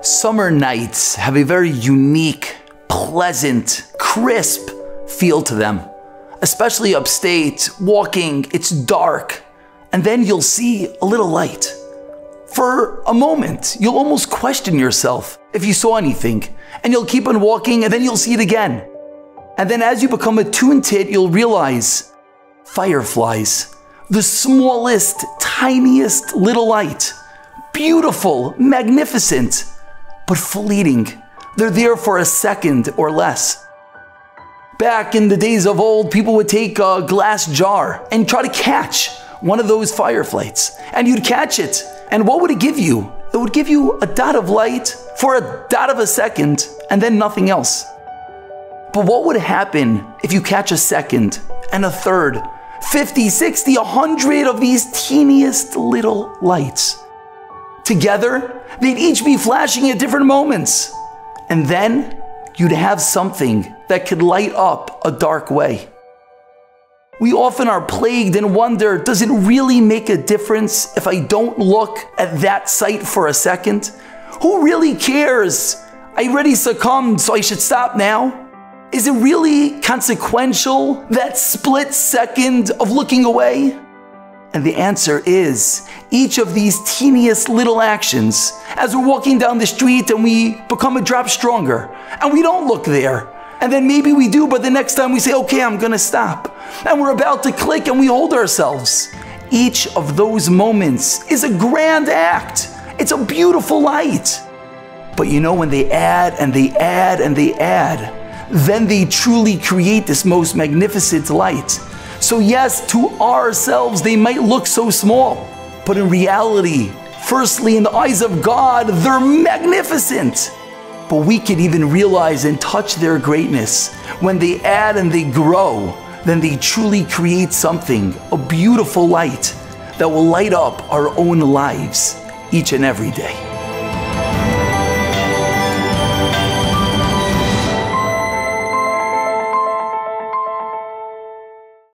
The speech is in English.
Summer nights have a very unique, pleasant, crisp feel to them. Especially upstate, walking, it's dark, and then you'll see a little light. For a moment, you'll almost question yourself if you saw anything, and you'll keep on walking, and then you'll see it again. And then as you become attuned to it, you'll realize fireflies, the smallest, tiniest little light, beautiful, magnificent, but fleeting. They're there for a second or less. Back in the days of old, people would take a glass jar and try to catch one of those fireflies. And you'd catch it. And what would it give you? It would give you a dot of light for a dot of a second and then nothing else. But what would happen if you catch a second and a third, 50, 60, 100 of these teeniest little lights? Together, they'd each be flashing at different moments. And then you'd have something that could light up a dark way. We often are plagued and wonder, does it really make a difference if I don't look at that sight for a second? Who really cares? I already succumbed, so I should stop now? Is it really consequential, that split second of looking away? And the answer is, each of these teeniest little actions, as we're walking down the street and we become a drop stronger, and we don't look there, and then maybe we do, but the next time we say, okay, I'm gonna stop, and we're about to click and we hold ourselves. Each of those moments is a grand act. It's a beautiful light. But you know, when they add and they add and they add, then they truly create this most magnificent light. So yes, to ourselves, they might look so small, but in reality, firstly, in the eyes of God, they're magnificent. But we can even realize and touch their greatness. When they add and they grow, then they truly create something, a beautiful light that will light up our own lives each and every day.